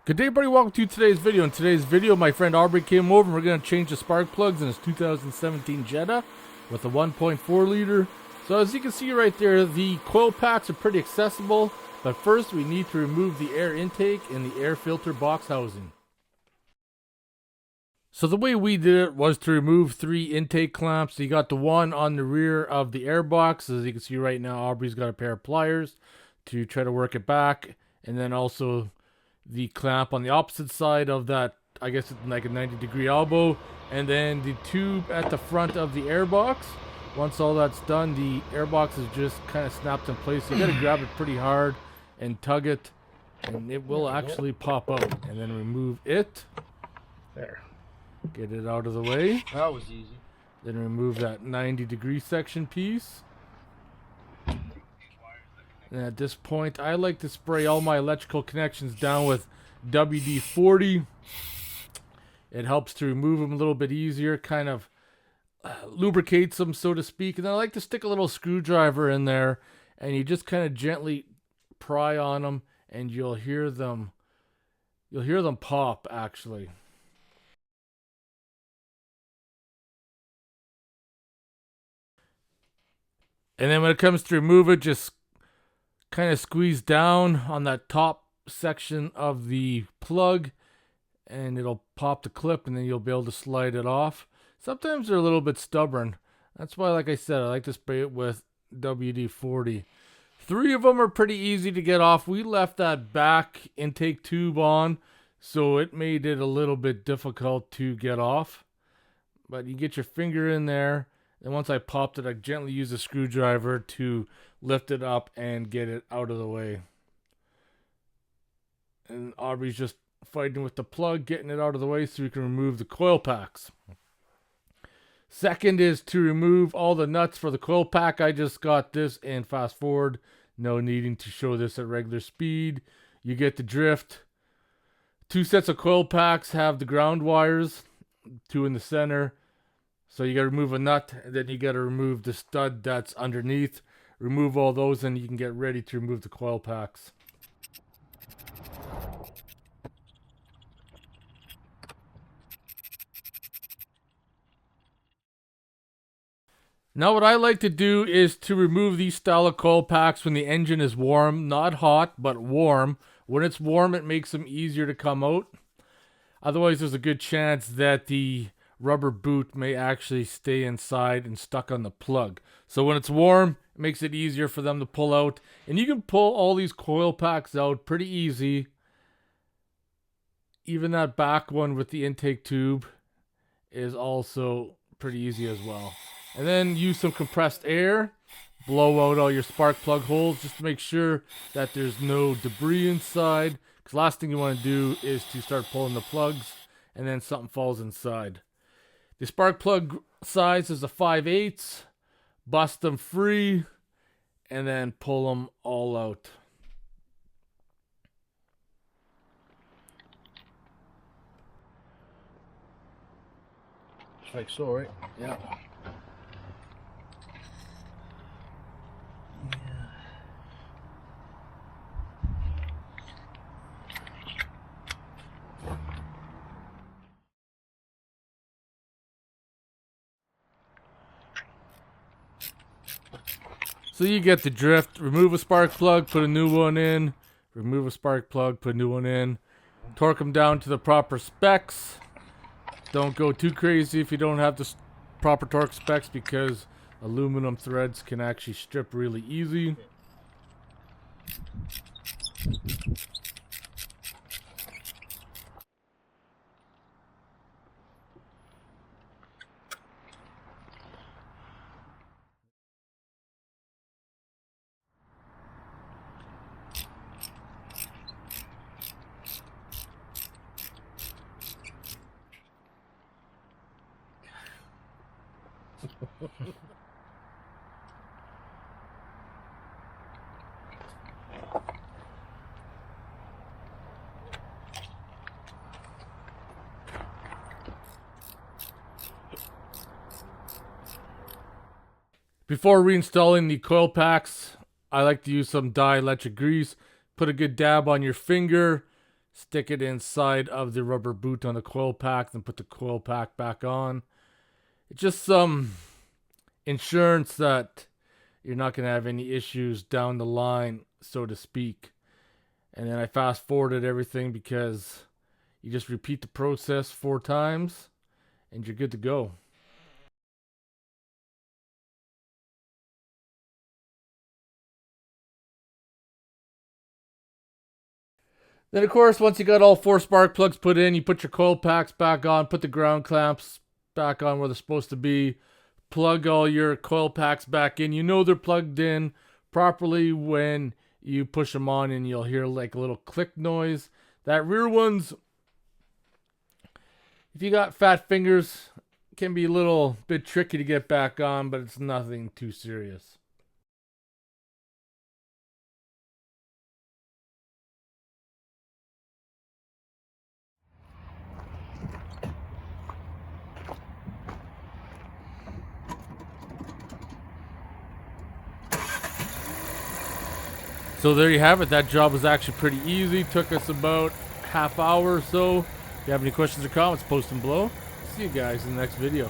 Good day, everybody. Welcome to today's video. In today's video, my friend Aubrey came over and we're going to change the spark plugs in his 2017 Jetta with a 1.4 liter. So as you can see right there, the coil packs are pretty accessible, but first we need to remove the air intake and the air filter box housing. So the way we did it was to remove 3 intake clamps. So you got the one on the rear of the air box. As you can see right now, Aubrey's got a pair of pliers to try to work it back, and then also the clamp on the opposite side of that, I guess it's like a 90-degree elbow, and then the tube at the front of the airbox. Once all that's done, the airbox is just kind of snapped in place. So you got to grab it pretty hard and tug it, and it will actually pop out. And then remove it. There. Get it out of the way. That was easy. Then remove that 90-degree section piece. And at this point, I like to spray all my electrical connections down with WD-40. It helps to remove them a little bit easier, kind of lubricates them, so to speak. And then I like to stick a little screwdriver in there, and you just kind of gently pry on them, and you'll hear them pop, actually. And then when it comes to remove it, just kind of squeeze down on that top section of the plug and it'll pop the clip, and then you'll be able to slide it off. Sometimes they're a little bit stubborn. That's why, like I said, I like to spray it with WD-40. 3 of them are pretty easy to get off. We left that back intake tube on, so it made it a little bit difficult to get off. But you get your finger in there, and once I popped it, I gently use a screwdriver to lift it up and get it out of the way. And Aubrey's just fighting with the plug, getting it out of the way so we can remove the coil packs. Second is to remove all the nuts for the coil pack. I just got this in fast forward. No needing to show this at regular speed. You get the drift. 2 sets of coil packs have the ground wires, 2 in the center. So you got to remove a nut, and then you got to remove the stud that's underneath. Remove all those, and you can get ready to remove the coil packs. Now what I like to do is to remove these style of coil packs when the engine is warm. Not hot, but warm. When it's warm, it makes them easier to come out. Otherwise, there's a good chance that the rubber boot may actually stay inside and stuck on the plug. So when it's warm, it makes it easier for them to pull out. And you can pull all these coil packs out pretty easy. Even that back one with the intake tube is also pretty easy as well. And then use some compressed air. Blow out all your spark plug holes just to make sure that there's no debris inside. Because last thing you want to do is to start pulling the plugs and then something falls inside. The spark plug size is a 5/8. Bust them free and then pull them all out. Just like so, right? Yeah. So you get the drift. Remove a spark plug, put a new one in. Remove a spark plug, put a new one in. Torque them down to the proper specs. Don't go too crazy if you don't have the proper torque specs, because aluminum threads can actually strip really easy. Before reinstalling the coil packs, I like to use some dielectric grease. Put a good dab on your finger, stick it inside of the rubber boot on the coil pack, then put the coil pack back on. It's just some insurance that you're not going to have any issues down the line, so to speak. And then I fast forwarded everything because you just repeat the process 4 times and you're good to go. Then, of course, once you got all 4 spark plugs put in, you put your coil packs back on, put the ground clamps back on where they're supposed to be, plug all your coil packs back in. You know they're plugged in properly when you push them on, and you'll hear like a little click noise. That rear one's, if you got fat fingers, can be a little bit tricky to get back on, but it's nothing too serious. So there you have it. That job was actually pretty easy. Took us about half hour or so. If you have any questions or comments, post them below. See you guys in the next video.